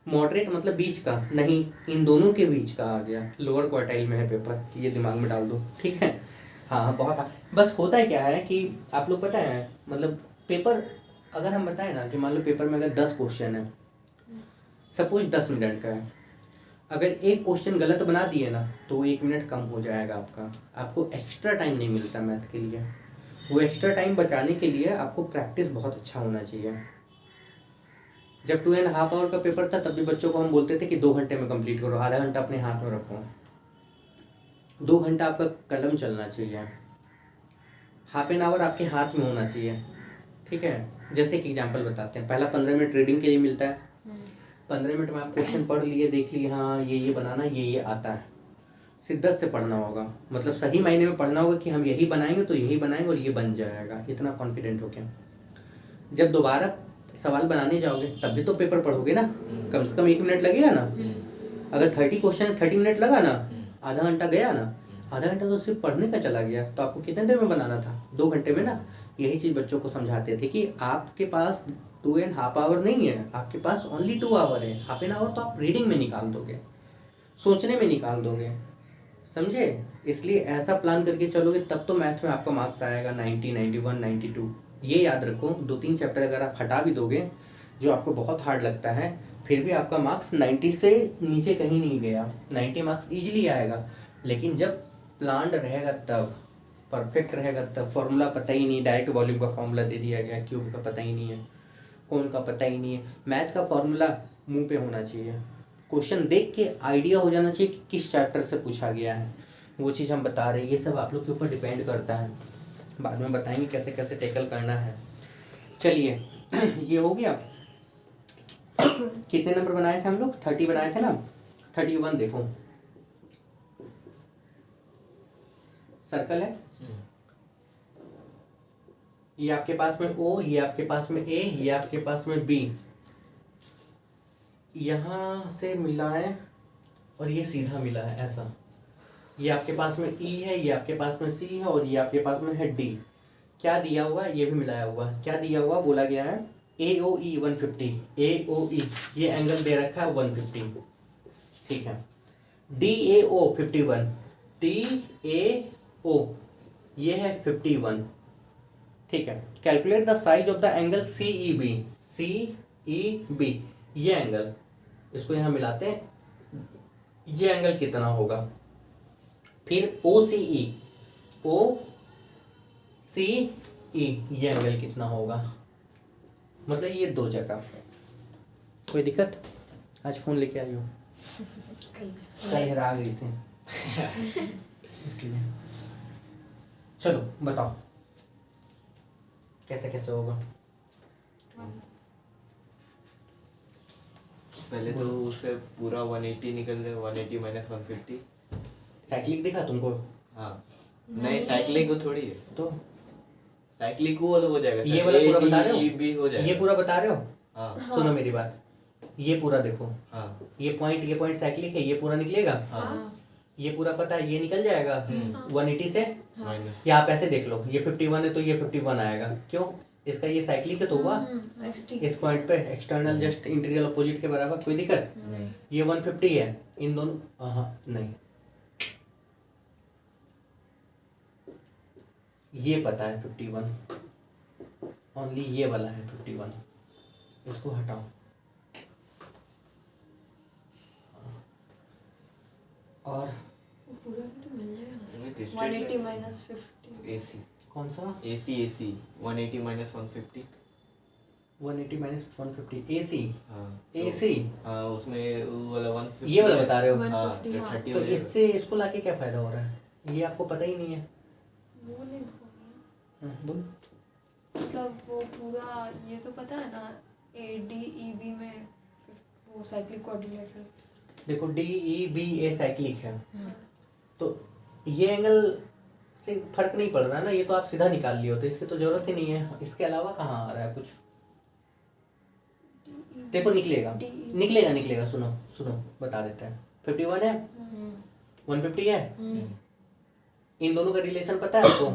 मॉडरेट मतलब बीच का नहीं, इन दोनों के बीच का आ गया। लोअर क्वार्टाइल में है पेपर, ये दिमाग में डाल दो, ठीक है। हाँ बहुत बस होता है क्या है कि आप लोग पता है, मतलब पेपर अगर हम बताएं ना कि मान लो पेपर में अगर 10 क्वेश्चन है, सपोज 10 मिनट का है, अगर एक क्वेश्चन गलत बना दिए ना तो वो 1 मिनट कम हो जाएगा आपका। आपको एक्स्ट्रा टाइम नहीं मिलता मैथ के लिए। वो एक्स्ट्रा टाइम बचाने के लिए आपको प्रैक्टिस बहुत अच्छा होना चाहिए। जब 2.5 आवर का पेपर था तब भी बच्चों को हम बोलते थे कि 2 घंटे में कंप्लीट करो, आधा घंटा अपने हाथ में रखो। 2 घंटा आपका कलम चलना चाहिए, हाफ एन आवर आपके हाथ में होना चाहिए, ठीक है। जैसे कि एग्जांपल बताते हैं, पहला 15 मिनट रीडिंग के लिए मिलता है। 15 मिनट में आप क्वेश्चन पढ़ लिए, देख लिए, हाँ ये बनाना, ये आता है, शिद्दत से पढ़ना होगा। मतलब सही मायने में पढ़ना होगा कि हम यही बनाएंगे तो यही बनाएंगे और ये बन जाएगा, इतना कॉन्फिडेंट होके। जब दोबारा सवाल बनाने जाओगे तब भी तो पेपर पढ़ोगे ना, कम से कम 1 मिनट लगेगा ना। अगर 30 क्वेश्चन 30 मिनट लगा ना, आधा घंटा गया ना, आधा घंटा तो सिर्फ पढ़ने का चला गया, तो आपको कितने देर में बनाना था, 2 घंटे में ना। यही चीज़ बच्चों को समझाते थे कि आपके पास 2.5 आवर नहीं है, आपके पास ओनली 2 आवर है। हाफ एन आवर तो आप रीडिंग में निकाल दोगे, सोचने में निकाल दोगे, समझे। इसलिए ऐसा प्लान करके चलोगे तब तो मैथ में आपका मार्क्स आएगा 90, 91, 92। ये याद रखो, 2-3 चैप्टर अगर आप हटा भी दोगे जो आपको बहुत हार्ड लगता है, फिर भी आपका मार्क्स 90 से नीचे कहीं नहीं गया, 90 मार्क्स ईजिली आएगा। लेकिन जब प्लान्ड रहेगा तब, परफेक्ट रहेगा तब। फॉर्मूला पता ही नहीं, डायरेक्ट वॉल्यूम का फॉर्मूला दे दिया गया, क्यूब का पता ही नहीं है, कौन का पता ही नहीं है। मैथ का फॉर्मूला मुंह पे होना चाहिए, क्वेश्चन देख के आइडिया हो जाना चाहिए कि किस चैप्टर से पूछा गया है, वो चीज़ हम बता रहे हैं। ये सब आप लोग के ऊपर डिपेंड करता है, बाद में बताएंगे कैसे कैसे टैकल करना है। चलिए ये हो गया। कितने नंबर बनाए थे हम लोग, 30 बनाए थे ना। 31 देखो सर्कल है, ये आपके पास में O, ये आपके पास में A, ये आपके पास में B, यहाँ से मिला है और ये सीधा मिला है ऐसा। ये आपके पास में E है, ये आपके पास में C है और ये आपके पास में है D। क्या दिया हुआ, ये भी मिलाया हुआ है। क्या दिया हुआ, बोला गया है AOE 150, AOE ये एंगल दे रखा है 150, ठीक है। DAO 51, DAO ये है 51, ठीक है। Calculate the size of the angle CEB, CEB ये एंगल, इसको यहाँ मिलाते हैं, ये एंगल कितना होगा। फिर OCE, OCE ये एंगल कितना होगा। मतलब ये 2 जगह। कोई दिक्कत, आज फोन लेके आई हो, कल हेरा गई थी इसलिए। चलो बताओ कैसे कैसे होगा। पहले तो उसे पूरा 180 निकल जाए, 180 माइनस 150। साइक्लिक दिखा तुमको, हाँ नहीं, साइक्लिंग को थोड़ी है, तो साइक्लिक वो वाला हो जाएगा ये वाला पूरा बता रहे हो? बी हो जाएगा। ये पूरा बता रहे हो? हाँ सुनो मेरी बात, ये पूरा देखो, हाँ ये पॉइंट साइक्लिक है, ये पूरा निकलेगा। हाँ ये पूरा पता है, ये निकल जाएगा 180 से। माइनस या आप ऐसे देख लो, ये 51 है तो ये 51 आएगा, क्यों? इसका ये साइक्लिक है तो हुआ एक्सटी इस पॉइंट पे एक्सटर्नल जस्ट इंटीरियर अपोजिट के बराबर, कोई दिक्कत? नहीं। ये 150 है, इन दोनों हाँ नहीं, ये पता है 51, ओनली ये वाला है 51, इसको हटाओ। और पूरा भी तो मिल जाएगा ये तो ना। straight 180 माइनस 50 एसी कौन सा? AC 180 minus 150। 180 माइनस 150 एसी हाँ एसी, हाँ उसमें वो वाला 150 ये वाला बता रहे हो? 150 हाँ, हाँ। 30 तो हो जाएगा। इससे इसको लाके क्या फायदा हो रहा है, ये आपको पता ही नहीं है। वो नहीं बोल रहा। बोल। मतलब वो पूरा ये तो पता है ना, ए डी ई बी में वो साइक्लिक कोऑर्डिनेटर। देखो D E B A cyclic है, तो ये एंगल से फर्क नहीं पड़ रहा ना, ये तो आप सीधा निकाल लियो, तो इसकी तो जरूरत ही नहीं है। इसके अलावा कहाँ आ रहा है कुछ? देखो निकलेगा निकलेगा निकलेगा, सुनो सुनो बता देता है। 51 है, 150 है, इन दोनों का रिलेशन पता है आपको?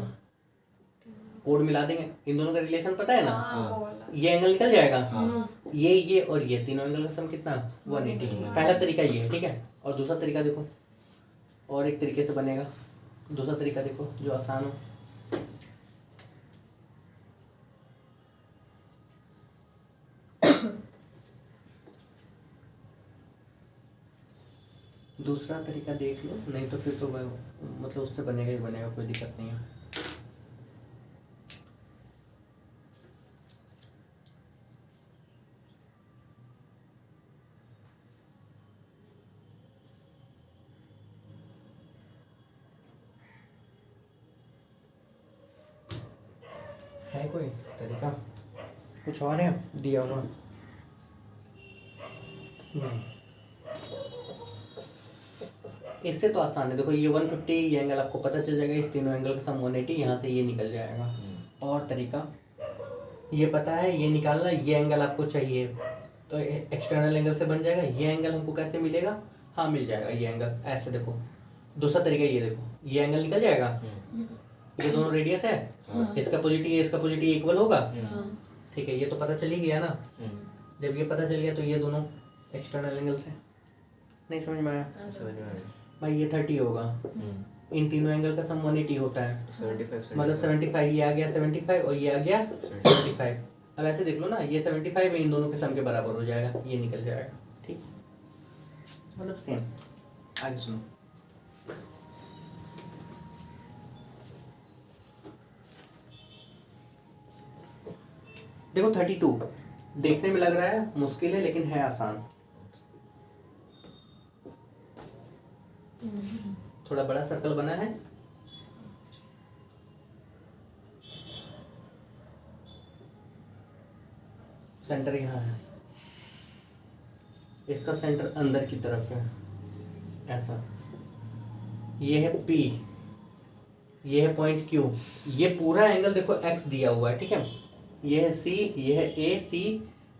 कोड मिला देंगे, इन दोनों का रिलेशन पता है ना? हाँ वो वाला। ये एंगल निकल जाएगा। हाँ ये और ये तीनों एंगल का सम कितना? 180। पहला तरीका ये है, ठीक है। और दूसरा तरीका देखो, और एक तरीके से बनेगा। दूसरा तरीका देखो जो आसान हो। दूसरा तरीका देख लो, नहीं तो फिर तो वह मतलब उससे बनेगा ही बनेगा, कोई दिक्कत नहीं है। है कोई तरीका कुछ और है दिया हुआ? नहीं, इससे तो आसान है। देखो ये 150, ये एंगल आपको पता चल जाएगा, इस तीनों एंगल का सम 180, यहाँ से ये निकल जाएगा। और तरीका ये पता है, ये निकालना, ये एंगल आपको चाहिए तो एक्सटर्नल एंगल से बन जाएगा। ये एंगल हमको कैसे मिलेगा? हाँ मिल जाएगा ये एंगल, ऐसे देखो। दूसरा तरीका ये देखो, ये एंगल निकल जाएगा, ये दोनों रेडियस है, इसका पॉजिटिव इक्वल होगा, ठीक है। ये तो पता चल ही गया ना। जब ये पता चल गया तो ये दोनों एक्सटर्नल एंगल से। नहीं समझ में आया? समझ में आ गया। भाई ये 30 होगा, इन तीनों एंगल का सम 180 होता है, 75 मतलब 75, ये आ गया 75 और ये आ गया 75। अब ऐसे देख लो ना, ये 75 में इन दोनों के सम के बराबर हो जाएगा, ये निकल जाएगा, ठीक। मतलब सेम। आगे सुनो, देखो 32 देखने में लग रहा है मुश्किल है, लेकिन है आसान। थोड़ा बड़ा सर्कल बना है, सेंटर यहाँ है, इसका सेंटर अंदर की तरफ है, ऐसा। ये है P, ये है पॉइंट Q, ये पूरा एंगल देखो X दिया हुआ है, ठीक है। ये है C, ये है A C,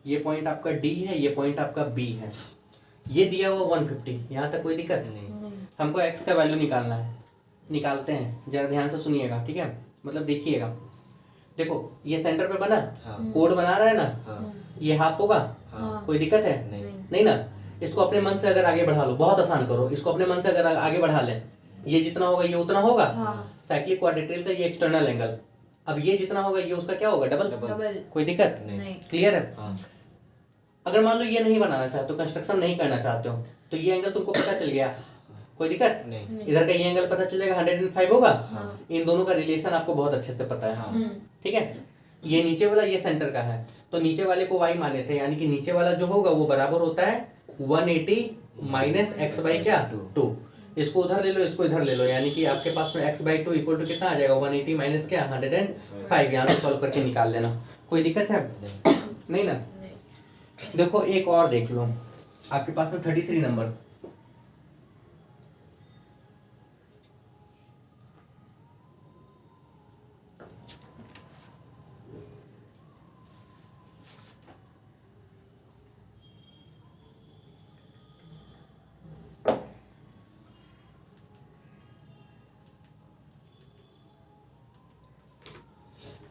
ये पॉइंट आपका D है, ये पॉइंट आपका B है। ये दिया हुआ 150, यहाँ तक कोई दिक्कत नहीं। हमको x का वैल्यू निकालना है, निकालते हैं, जरा ध्यान से सुनिएगा, ठीक है। मतलब देखिएगा, देखो ये सेंटर पे बना, कोड बना रहा है ना, ये हाफ होगा, कोई दिक्कत है? नहीं ना। इसको अपने मन से अगर आगे बढ़ा लो, बहुत आसान करो, इसको अपने मन से अगर आगे बढ़ा लें, ये जितना होगा ये उतना होगा। साइक्लिक क्वाड्रेट्रियल का ये एक्सटर्नल एंगल, अब ये जितना होगा ये उसका क्या होगा? डबल। कोई दिक्कत नहीं। क्लियर है? अगर मान लो ये नहीं बनाना चाहते हो, कंस्ट्रक्शन नहीं करना चाहते हो, तो ये एंगल तुमको पता चल गया, कोई दिक्कत नहीं। इधर का ये एंगल पता चलेगा 105 होगा। इन दोनों का रिलेशन आपको बहुत अच्छे से पता है, ठीक है। ये नीचे वाला ये सेंटर का है, तो नीचे वाले को y माने थे, यानी कि नीचे वाला जो होगा वो बराबर होता है 180 माइनस एक्स बाई क्या 2। इसको उधर ले लो, इसको इधर ले लो, यानी कि आपके पास में x बाई 2 इक्वल टू कितना आ जाएगा? 180 माइनस क्या 105। यहाँ से सॉल्व करके निकाल लेना, कोई दिक्कत है? नहीं ना। देखो एक और देख लो, आपके पास में 33 नंबर,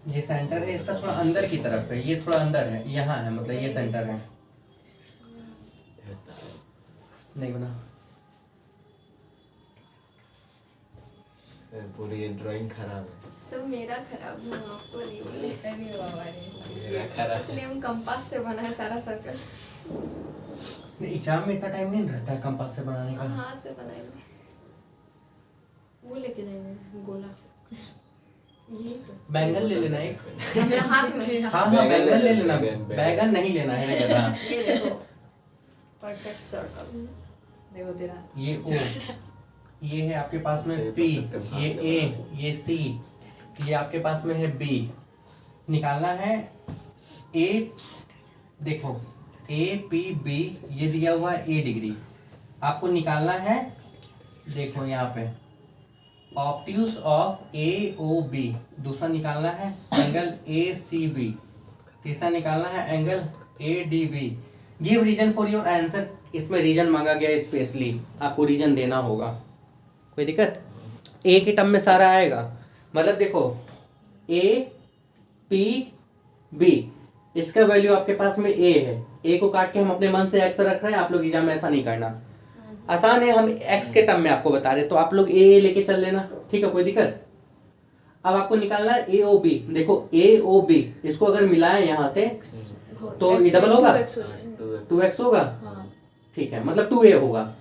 ये सेंटर है, इसका थोड़ा अंदर की तरफ है, ये थोड़ा अंदर है, यहाँ है, मतलब ये सेंटर है। नहीं बना पूरी ये ड्राइंग खराब है। सब मेरा खराब है, आपको नहीं बोले। अरे बाबा रे। मेरा खराब इसलिए हम कंपास से बना है सारा सर्कल। एग्जाम में इतना टाइम नहीं रहता है कंपास से बनाने का। हाथ से बनाएंगे, वो लेके जाएंगे गोला। यही तो बैंगन ले लेना एक। मेरा हाथ में। हाँ हाँ बैंगन ले लेना, बैंगन। बैंगन नहीं लेना है गधा। ये देखो परफेक्ट सर्कल। देखो तेरा ये ओ, ये है आपके पास में पी, ये ए, ये सी, ये आपके पास में है बी। निकालना है ए, देखो ए पी बी, ये दिया हुआ है ए डिग्री। आपको निकालना है, देखो यहाँ पे obtuse of A O B. दूसरा निकालना है एंगल ए सी बी। तीसरा निकालना है angle A D B. Give reason for your answer. इसमें रीजन मांगा गया स्पेशली, आपको रीजन देना होगा। कोई दिक्कत? ए के टर्म में सारा आएगा। मतलब देखो ए पी बी, इसका वैल्यू आपके पास में ए है। ए को काट के हम अपने मन से एक्स रख रहे हैं, आप लोग एग्जाम में ऐसा नहीं करना। आसान है, हम एक्स के टर्म में आपको बता रहे, तो आप लोग ए लेके चल लेना, ठीक है? कोई दिक्कत? अब आपको निकालना है ए ओ बी। देखो ए ओ बी, इसको अगर मिलाएं यहाँ से तो ये डबल होगा, 2x होगा, ठीक है, मतलब 2a होगा।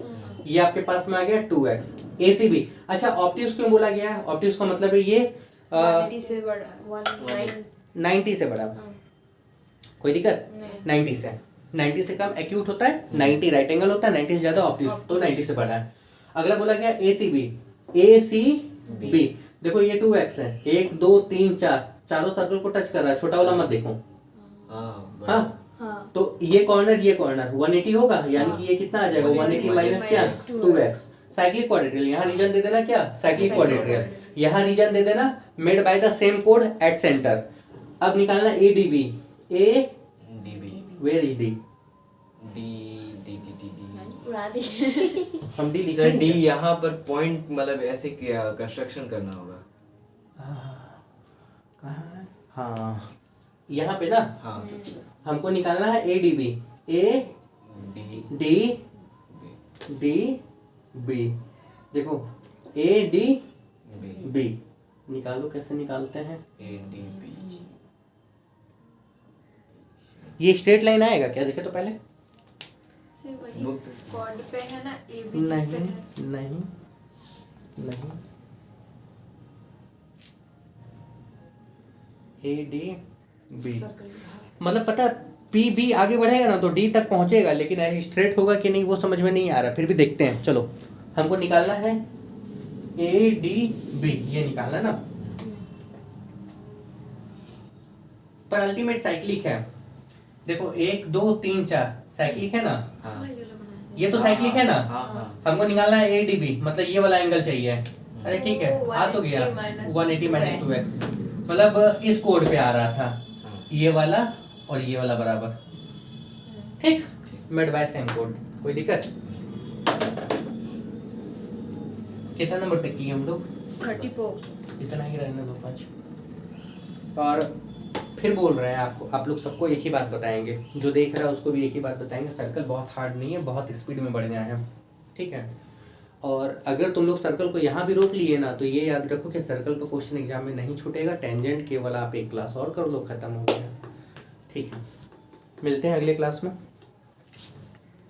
ये आपके पास में आ गया 2x। ए सी बी, अच्छा ऑब्ट्यूज क्यों बोला गया है? ऑब्ट्यूज का मतलब है ये 180 से बड़ा 90 से बड़ा। कोई दिक्कत? 90 से, 90 से कम एक्यूट होता है, 90 राइट एंगल होता है, 90 से ज्यादा ऑब्ट्यूज, तो 90 से बड़ा है। अगला बोला गया ए सी बी। ए सी बी, देखो ये 2x है, 1 2 3 4, चारों सर्कल को टच कर रहा है, छोटा वाला मत देखो। हाँ, तो ये कॉर्नर 180 होगा, यानी कि ये कितना आ जाएगा? 180 माइनस क्या? 2x। साइक्लिक क्वाड्रेट्रियल, यहाँ रीजन दे देना क्या? Cyclic quadrilateral. यहाँ रीजन दे देना मेड बाय द सेम कोड एट सेंटर। अब निकालना A D B. A D B, where is D? उड़ा दी। हम डी सर लिखेंगे। डी यहाँ पर पॉइंट मतलब ऐसे क्या कंस्ट्रक्शन करना होगा? कहाँ है? हाँ यहाँ पे ना हाँ, हमको निकालना है A D B. A D D D B, देखो ए डी बी, बी निकालो, कैसे निकालते हैं? A D B. ये स्ट्रेट लाइन आएगा क्या? देखे तो पहले। सिर्फ वही मुक्त। कॉर्ड पे है ना, ए बी जिस पे है। नहीं नहीं, ए डी बी, मतलब पता है पी बी आगे बढ़ेगा ना तो डी तक पहुंचेगा, लेकिन ऐसे स्ट्रेट होगा कि नहीं वो समझ में नहीं आ रहा, फिर भी देखते हैं। चलो हमको निकालना है ए डी बी, ये निकालना ना, पर अल्टीमेट साइक्लिक है। देखो 1 2 3 4 साइक्लिक है ना, हाँ, ये तो साइक्लिक है ना। हाँ, हाँ, हमको निकालना है ए डी बी, मतलब ये वाला एंगल चाहिए। अरे ठीक है, आ तो गया 180 माइनस 2x, मतलब इस कोड पे आ रहा था, ये वाला और ये वाला बराबर, ठीक, मेड बाय सेम कोड। कोई दिक्कत? कितना नंबर तक किए हम लोग? 34। इतना ही रहने दो 5। और फिर बोल रहे हैं आपको, आप लोग सबको एक ही बात बताएंगे, जो देख रहा है उसको भी एक ही बात बताएंगे, सर्कल बहुत हार्ड नहीं है, बहुत स्पीड में बढ़ गया है, ठीक है? और अगर तुम लोग सर्कल को यहाँ भी रोक लिए ना तो ये याद रखो कि सर्कल का क्वेश्चन एग्जाम में नहीं छूटेगा, टेंजेंट केवल आप एक क्लास और कर लो, खत्म हो गया, ठीक है? मिलते हैं अगले क्लास में।